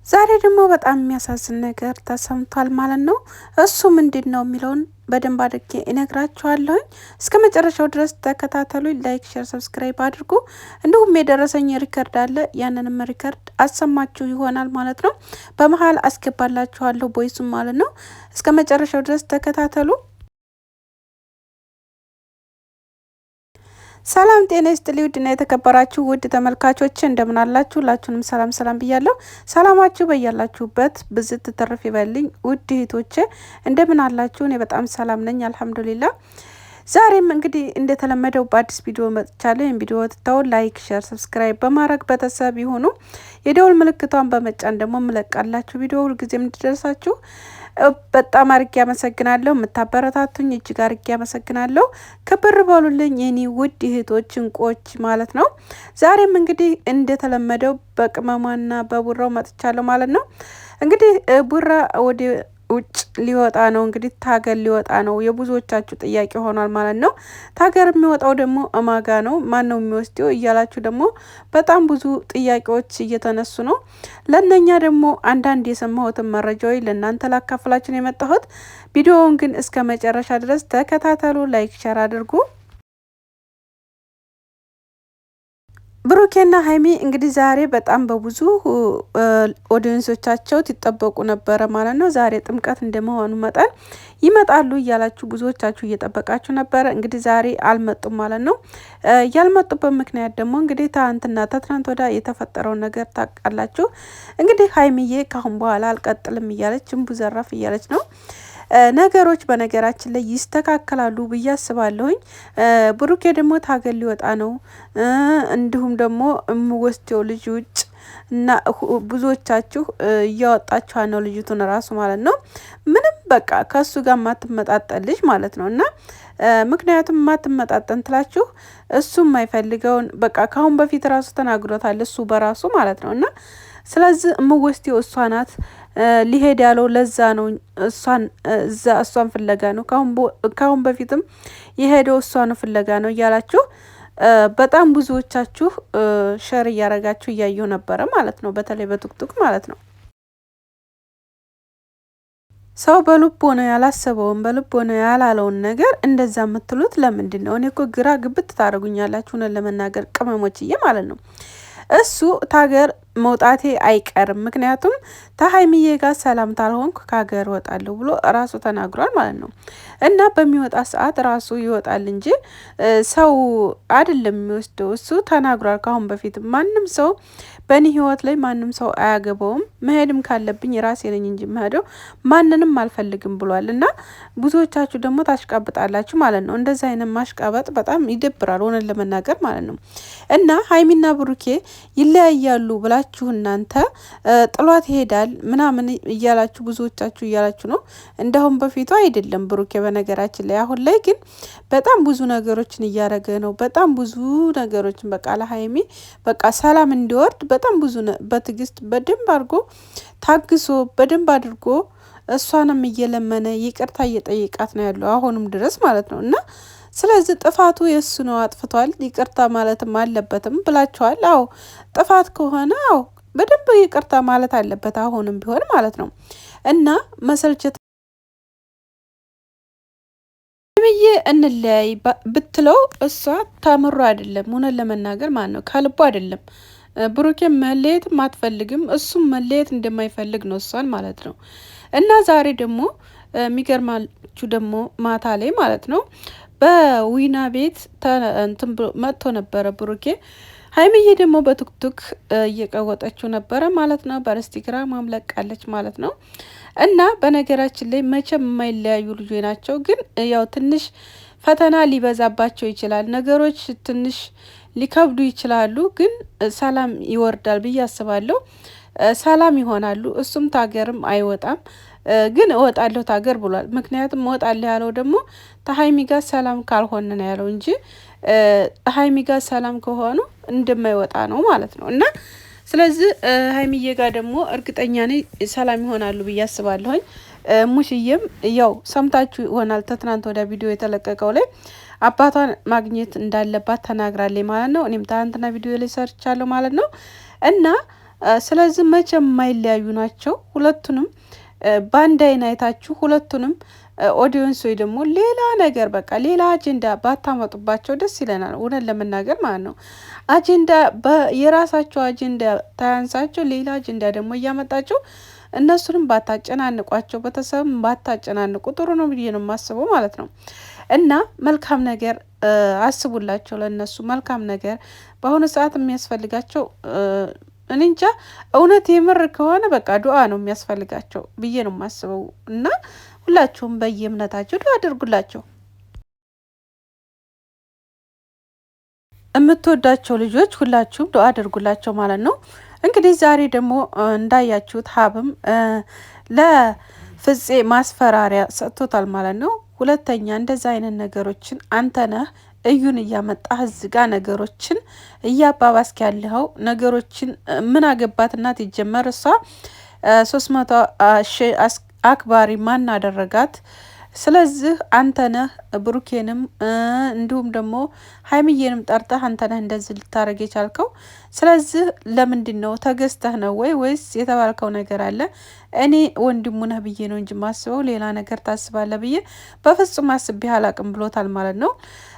ዛሬ ደግሞ በጣም የሚያሳዝን ነገር ተሰምቷል ማለት ነው። እሱ ምንድነው የሚለውን በደንብ አድርጌ እነግራችኋለሁ። እስከ መጨረሻው ድረስ ተከታተሉ። ላይክ፣ ሼር፣ ሰብስክራይብ አድርጉ። እንዲሁም የደረሰኝ ሪከርድ አለ፣ ያንንም ሪከርድ አሰማችሁ ይሆናል ማለት ነው። በመሀል አስገባላችኋለሁ ቦይሱም ማለት ነው። እስከ መጨረሻው ድረስ ተከታተሉ። ሰላም ጤና ይስጥልኝ ውድና የተከበራችሁ ውድ ተመልካቾች እንደምን አላችሁ? ሁላችሁንም ሰላም ሰላም ብያለሁ። ሰላማችሁ በያላችሁበት ብዝት ትተርፍ ይበልኝ። ውድ እህቶቼ እንደምን አላችሁ? እኔ በጣም ሰላም ነኝ አልሐምዱሊላህ። ዛሬም እንግዲህ እንደተለመደው በአዲስ ቪዲዮ መጥቻለሁ። ይህን ቪዲዮ ትተው ላይክ፣ ሼር፣ ሰብስክራይብ በማድረግ ቤተሰብ ይሁኑ። የደውል ምልክቷን በመጫን ደግሞ ምለቃላችሁ ቪዲዮ ሁልጊዜም እንዲደርሳችሁ በጣም አርጌ አመሰግናለሁ። የምታበረታቱኝ እጅግ አርጌ አመሰግናለሁ። ክብር በሉልኝ የኔ ውድ እህቶች እንቆች ማለት ነው። ዛሬም እንግዲህ እንደተለመደው በቅመሟና በቡራው መጥቻለሁ ማለት ነው። እንግዲህ ቡራ ወደ ውጭ ሊወጣ ነው። እንግዲህ ታገር ሊወጣ ነው። የብዙዎቻችሁ ጥያቄ ሆኗል ማለት ነው። ታገር የሚወጣው ደግሞ እማጋ ነው፣ ማን ነው የሚወስደው እያላችሁ ደግሞ በጣም ብዙ ጥያቄዎች እየተነሱ ነው። ለእነኛ ደግሞ አንዳንድ የሰማሁትን መረጃዎች ለእናንተ ላካፍላችሁ ነው የመጣሁት። ቪዲዮውን ግን እስከ መጨረሻ ድረስ ተከታተሉ። ላይክ ሸር አድርጉ። ብሩኬና ሀይሚ እንግዲህ ዛሬ በጣም በብዙ ኦዲየንሶቻቸው ትጠበቁ ነበረ ማለት ነው። ዛሬ ጥምቀት እንደመሆኑ መጠን ይመጣሉ እያላችሁ ብዙዎቻችሁ እየጠበቃችሁ ነበረ። እንግዲህ ዛሬ አልመጡም ማለት ነው። ያልመጡበት ምክንያት ደግሞ እንግዲህ ትናንት ወዳ የተፈጠረውን ነገር ታውቃላችሁ። እንግዲህ ሀይሚዬ ካሁን በኋላ አልቀጥልም እያለች እምቡ ዘራፍ እያለች ነው። ነገሮች በነገራችን ላይ ይስተካከላሉ ብዬ አስባለሁኝ። ብሩኬ ደግሞ ታገል ሊወጣ ነው። እንዲሁም ደግሞ የምወስደው ልጅ ውጭ እና ብዙዎቻችሁ እያወጣችኋ ነው ልጅቱን ራሱ ማለት ነው። ምንም በቃ ከሱ ጋር ማትመጣጠን ልጅ ማለት ነው። እና ምክንያቱም ማትመጣጠን ትላችሁ እሱ የማይፈልገውን በቃ ካሁን በፊት ራሱ ተናግሮታል እሱ በራሱ ማለት ነው። እና ስለዚህ የምወስደው እሷ ናት። ሊሄድ ያለው ለዛ ነው። እሷን ፍለጋ ነው። ካሁን በፊትም የሄደው እሷን ፍለጋ ነው እያላችሁ በጣም ብዙዎቻችሁ ሸር እያረጋችሁ እያየሁ ነበረ ማለት ነው። በተለይ በቱክቱክ ማለት ነው። ሰው በልቦ ነው ያላሰበውን በልቦ ነው ያላለውን ነገር እንደዛ የምትሉት ለምንድን ነው? እኔ እኮ ግራ ግብት ታደርጉኛላችሁ ለመናገር ቅመሞችዬ ማለት ነው። እሱ ታገር መውጣቴ አይቀርም፣ ምክንያቱም ተሀይሚዬ ጋር ሰላም ታልሆንኩ ከሀገር እወጣለሁ ብሎ ራሱ ተናግሯል ማለት ነው። እና በሚወጣ ሰዓት ራሱ ይወጣል እንጂ ሰው አይደለም የሚወስደው። እሱ ተናግሯል ካሁን በፊት ማንም ሰው በእኔ ህይወት ላይ ማንም ሰው አያገባውም፣ መሄድም ካለብኝ ራሴ ነኝ እንጂ መሄደው ማንንም አልፈልግም ብሏል። እና ብዙዎቻችሁ ደግሞ ታሽቃብጣላችሁ ማለት ነው። እንደዚህ አይነት ማሽቃበጥ በጣም ይደብራል ሆነን ለመናገር ማለት ነው። እና ሀይሚና ብሩኬ ይለያያሉ ብላችሁ እናንተ ጥሏት ይሄዳል ምናምን እያላችሁ ብዙዎቻችሁ እያላችሁ ነው። እንደሁም በፊቱ አይደለም ብሩኬ በነገራችን ላይ። አሁን ላይ ግን በጣም ብዙ ነገሮችን እያደረገ ነው። በጣም ብዙ ነገሮችን በቃ ለሀይሚ በቃ ሰላም እንዲወርድ በጣም ብዙ በትዕግስት በደንብ አድርጎ ታግሶ በደንብ አድርጎ እሷንም እየለመነ ይቅርታ እየጠየቃት ነው ያለው አሁንም ድረስ ማለት ነው። እና ስለዚህ ጥፋቱ የእሱ ነው፣ አጥፍቷል፣ ይቅርታ ማለትም አለበትም ብላችኋል። አዎ ጥፋት ከሆነ አዎ በደንብ ይቅርታ ማለት አለበት አሁንም ቢሆን ማለት ነው። እና መሰልቸት ብዬ እንለያይ ብትለው እሷ ታምሮ አይደለም ሆነን ለመናገር ማለት ነው፣ ከልቡ አይደለም። ብሩኬም መለየትም አትፈልግም፣ እሱም መለየት እንደማይፈልግ ነው እሷን ማለት ነው። እና ዛሬ ደግሞ የሚገርማችሁ ደግሞ ማታ ላይ ማለት ነው በዊና ቤት እንትን መጥቶ ነበረ ብሩኬ። ሀይሚዬ ደግሞ በቱክቱክ እየቀወጠችው ነበረ ማለት ነው። በኢንስታግራም ማምለቃለች ማለት ነው። እና በነገራችን ላይ መቼም የማይለያዩ ልጆች ናቸው። ግን ያው ትንሽ ፈተና ሊበዛባቸው ይችላል፣ ነገሮች ትንሽ ሊከብዱ ይችላሉ። ግን ሰላም ይወርዳል ብዬ አስባለሁ። ሰላም ይሆናሉ። እሱም ታገርም አይወጣም። ግን እወጣለሁ ታገር ብሏል። ምክንያቱም እወጣለሁ ያለው ደግሞ ተሀይሚ ጋር ሰላም ካልሆነ ነው ያለው እንጂ ሀይሚ ጋር ሰላም ከሆኑ እንደማይወጣ ነው ማለት ነው። እና ስለዚህ ሀይሚዬ ጋር ደግሞ እርግጠኛ ነኝ ሰላም ይሆናሉ ብዬ አስባለሁኝ። ሙሽዬም ያው ሰምታችሁ ይሆናል ተትናንት ወደ ቪዲዮ የተለቀቀው ላይ አባቷን ማግኘት እንዳለባት ተናግራለች ማለት ነው። እኔም ትናንትና ቪዲዮ ላይ ሰርቻለሁ ማለት ነው። እና ስለዚህ መቼም የማይለያዩ ናቸው። ሁለቱንም በአንድ አይን አይታችሁ ሁለቱንም ኦዲየንስ ወይ ደግሞ ሌላ ነገር በቃ ሌላ አጀንዳ ባታመጡባቸው ደስ ይለናል፣ እውነት ለመናገር ማለት ነው። አጀንዳ የራሳቸው አጀንዳ ታያንሳቸው ሌላ አጀንዳ ደግሞ እያመጣቸው እነሱንም ባታጨናንቋቸው፣ ቤተሰብም ባታጨናንቁ ጥሩ ነው ብዬ ነው የማስበው ማለት ነው። እና መልካም ነገር አስቡላቸው ለነሱ መልካም ነገር በአሁኑ ሰዓት የሚያስፈልጋቸው እኔ እንጃ እውነት የምር ከሆነ በቃ ዱዓ ነው የሚያስፈልጋቸው ብዬ ነው የማስበው። እና ሁላችሁም በየእምነታቸው ዱዓ አድርጉላቸው የምትወዳቸው ልጆች ሁላችሁም ዱዓ አድርጉላቸው ማለት ነው። እንግዲህ ዛሬ ደግሞ እንዳያችሁት ሀብም ለፍፄ ማስፈራሪያ ሰጥቶታል ማለት ነው። ሁለተኛ እንደዛ አይነት ነገሮችን አንተ ነህ እዩን እያመጣህ እዚህ ጋ ነገሮችን እያባባስክ ያለኸው ነገሮችን ምን አገባት እናት ይጀመር እሷ 300,000 አክባሪ ማን አደረጋት? ስለዚህ አንተ ነህ ብሩኬንም እንዲሁም ደግሞ ሀይሚዬንም ጠርተህ አንተ ነህ እንደዚህ ልታረግ የቻልከው። ስለዚህ ለምንድን ነው ተገዝተህ ነው ወይስ የተባልከው ነገር አለ? እኔ ወንድሙ ነህ ብዬ ነው እንጂ ማስበው ሌላ ነገር ታስባለህ ብዬ በፍጹም አስቤ አላቅም ብሎታል ማለት ነው።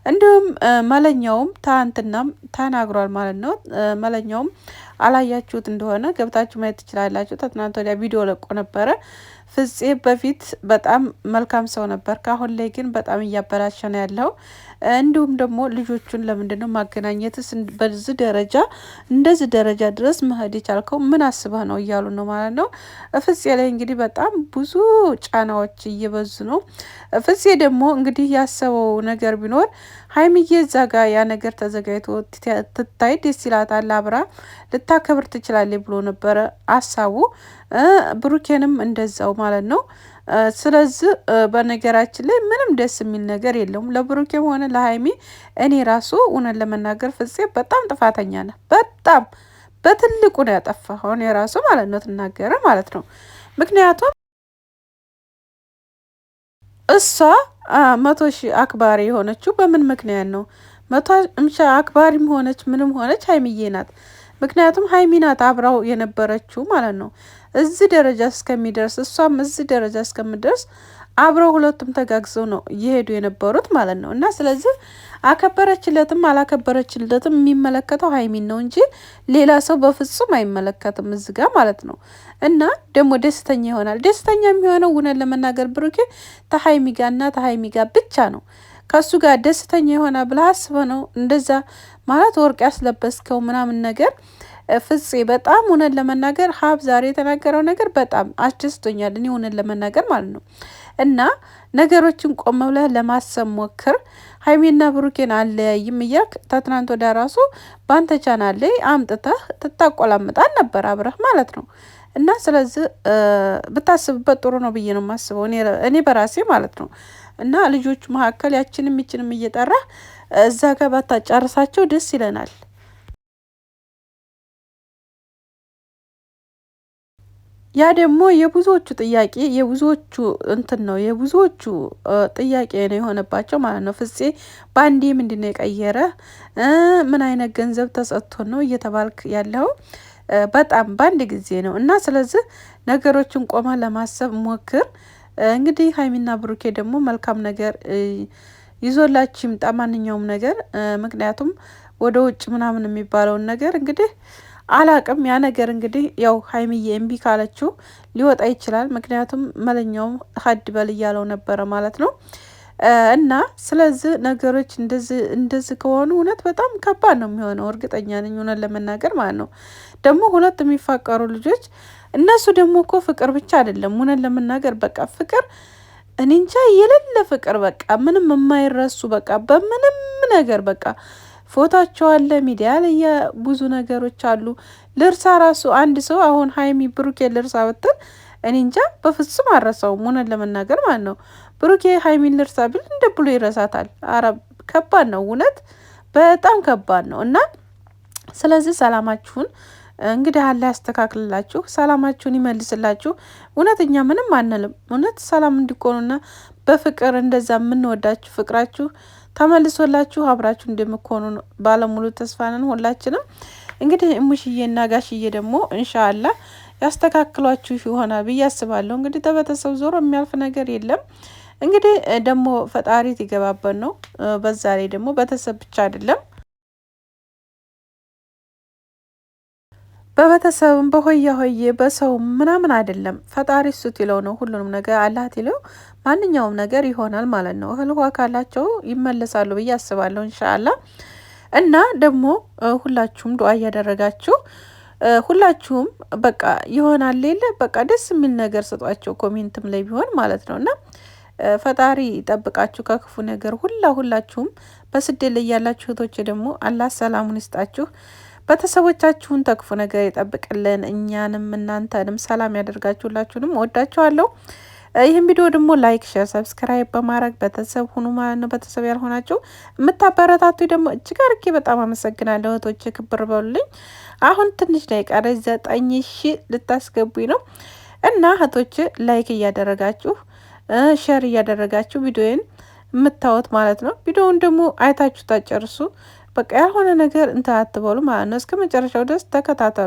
እንዲሁም መለኛውም ትናንትናም ተናግሯል ማለት ነው። መለኛውም አላያችሁት እንደሆነ ገብታችሁ ማየት ትችላላችሁ። ከትናንት ወዲያ ቪዲዮ ለቆ ነበረ። ፍፄ በፊት በጣም መልካም ሰው ነበር፣ ከአሁን ላይ ግን በጣም እያበላሸ ነው ያለው። እንዲሁም ደግሞ ልጆቹን ለምንድን ነው ማገናኘትስ በዚህ ደረጃ እንደዚህ ደረጃ ድረስ መሄድ የቻልከው ምን አስበህ ነው እያሉ ነው ማለት ነው። ፍፄ ላይ እንግዲህ በጣም ብዙ ጫናዎች እየበዙ ነው። ፍፄ ደግሞ እንግዲህ ያሰበው ነገር ቢኖር ሀይሚዬ እዛ ጋ ያ ነገር ተዘጋጅቶ ትታይ ደስ ይላታል፣ አብራ ልታከብር ትችላለች ብሎ ነበረ ሀሳቡ። ብሩኬንም እንደዛው ማለት ነው። ስለዚህ በነገራችን ላይ ምንም ደስ የሚል ነገር የለውም ለብሩኬም ሆነ ለሀይሚ። እኔ ራሱ እውነት ለመናገር ፍፄ በጣም ጥፋተኛ ነህ፣ በጣም በትልቁ ነው ያጠፋኸው። እኔ ራሱ ማለት ነው ትናገረ ማለት ነው። ምክንያቱም እሷ 100,000 አክባሪ የሆነችው በምን ምክንያት ነው? 100,000 አክባሪም ሆነች ምንም ሆነች ሀይሚዬ ናት። ምክንያቱም ሀይሚ ናት አብራው የነበረችው ማለት ነው። እዚህ ደረጃ እስከሚደርስ እሷም እዚህ ደረጃ እስከምደርስ አብረው ሁለቱም ተጋግዘው ነው እየሄዱ የነበሩት ማለት ነው። እና ስለዚህ አከበረችለትም አላከበረችለትም የሚመለከተው ሀይሚን ነው እንጂ ሌላ ሰው በፍጹም አይመለከትም እዚህ ጋር ማለት ነው። እና ደግሞ ደስተኛ ይሆናል። ደስተኛ የሚሆነው እውነት ለመናገር ብሩኬ ተሀይሚ ጋር እና ተሀይሚ ጋር ብቻ ነው። ከሱ ጋር ደስተኛ የሆነ ብለህ አስበህ ነው እንደዛ ማለት ወርቅ ያስለበስከው ምናምን ነገር። ፍፄ በጣም እውነት ለመናገር ሀብ ዛሬ የተናገረው ነገር በጣም አስደስቶኛል፣ እኔ እውነት ለመናገር ማለት ነው። እና ነገሮችን ቆም ብለህ ለማሰብ ሞክር። ሀይሜና ብሩኬን አለያይም እያልክ ተትናንት ወደ ራሱ በአንተ ቻናል ላይ አምጥተህ ትታቆላምጣል ነበር አብረህ ማለት ነው። እና ስለዚህ ብታስብበት ጥሩ ነው ብዬ ነው የማስበው እኔ በራሴ ማለት ነው። እና ልጆቹ መካከል ያችንም ይችንም እየጠራ እዛ ጋር ባታጫርሳቸው ደስ ይለናል። ያ ደግሞ የብዙዎቹ ጥያቄ የብዙዎቹ እንትን ነው የብዙዎቹ ጥያቄ ነው የሆነባቸው ማለት ነው። ፍፄ በአንዴ ምንድን ነው የቀየረ? ምን አይነት ገንዘብ ተሰጥቶ ነው እየተባልክ ያለው? በጣም በአንድ ጊዜ ነው። እና ስለዚህ ነገሮችን ቆማ ለማሰብ ሞክር። እንግዲህ ሀይሚና ብሩኬ ደግሞ መልካም ነገር ይዞላችሁ ይምጣ ማንኛውም ነገር። ምክንያቱም ወደ ውጭ ምናምን የሚባለውን ነገር እንግዲህ አላቅም። ያ ነገር እንግዲህ ያው ሀይሚዬ እምቢ ካለችው ሊወጣ ይችላል። ምክንያቱም መለኛውም ሀድ በል እያለው ነበረ ማለት ነው። እና ስለዚህ ነገሮች እንደዚህ ከሆኑ እውነት በጣም ከባድ ነው የሚሆነው፣ እርግጠኛ ነኝ እውነት ለመናገር ማለት ነው። ደግሞ ሁለት የሚፋቀሩ ልጆች እነሱ ደግሞ እኮ ፍቅር ብቻ አይደለም እውነት ለመናገር በቃ ፍቅር እኔ እንጃ የሌለ ፍቅር በቃ ምንም የማይረሱ በቃ በምንም ነገር በቃ ፎቶቸው አለ ሚዲያ ላይ ብዙ ነገሮች አሉ። ልርሳ ራሱ አንድ ሰው አሁን ሀይሚ ብሩኬ ልርሳ ብትል እኔ እንጃ በፍጹም አረሳውም እውነት ለመናገር ማለት ነው። ብሩኬ ሀይሚን ልርሳ ብል እንደ ብሎ ይረሳታል። አረ ከባድ ነው እውነት በጣም ከባድ ነው። እና ስለዚህ ሰላማችሁን እንግዲህ አለ ያስተካክልላችሁ፣ ሰላማችሁን ይመልስላችሁ። እውነተኛ ምንም አንልም። እውነት ሰላም እንዲኮኑና በፍቅር እንደዛ የምንወዳችሁ ፍቅራችሁ ተመልሶላችሁ አብራችሁ እንደምትሆኑ ባለሙሉ ተስፋ ነን ሁላችንም። እንግዲህ እሙሽዬና ጋሽዬ ደግሞ ኢንሻአላህ ያስተካክሏችሁ ይሆናል ብዬ አስባለሁ። እንግዲህ ተበተሰብ ዞሮ የሚያልፍ ነገር የለም። እንግዲህ ደግሞ ፈጣሪ ይገባበት ነው። በዛ ላይ ደግሞ ቤተሰብ ብቻ አይደለም በቤተሰብም በሆያ ሆዬ በሰው ምናምን አይደለም። ፈጣሪ እሱት ይለው ነው ሁሉንም ነገር አላት ይለው ማንኛውም ነገር ይሆናል ማለት ነው። እህል ውሃ ካላቸው ይመለሳሉ ብዬ አስባለሁ ኢንሻአላህ። እና ደግሞ ሁላችሁም ዱአ እያደረጋችሁ ሁላችሁም በቃ ይሆናል የለ በቃ ደስ የሚል ነገር ስጧቸው ኮሜንትም ላይ ቢሆን ማለት ነው። እና ፈጣሪ ይጠብቃችሁ ከክፉ ነገር ሁላችሁም በስደት ላይ ያላችሁ እህቶቼ ደግሞ አላህ ሰላሙን ይስጣችሁ። ቤተሰቦቻችሁን ተክፉ ነገር ይጠብቅልን፣ እኛንም እናንተንም ሰላም ያደርጋችሁላችሁንም ወዳችኋለሁ። ይህን ቪዲዮ ደግሞ ላይክ፣ ሼር፣ ሰብስክራይብ በማድረግ ቤተሰብ ሁኑ ማለት ነው። ቤተሰብ ያልሆናችሁ የምታበረታቱ ደግሞ እጅግ አርጌ በጣም አመሰግናለሁ እህቶቼ፣ ክብር በሉልኝ። አሁን ትንሽ ላይ ቀረ 9000 ልታስገቡኝ ነው እና እህቶቼ ላይክ እያደረጋችሁ ሼር እያደረጋችሁ ቪዲዮን የምታዩት ማለት ነው። ቪዲዮውን ደግሞ አይታችሁ ታጨርሱ። በቃ ያልሆነ ነገር እንትን አትበሉ ማለት ነው። እስከ መጨረሻው ድረስ ተከታተሉ።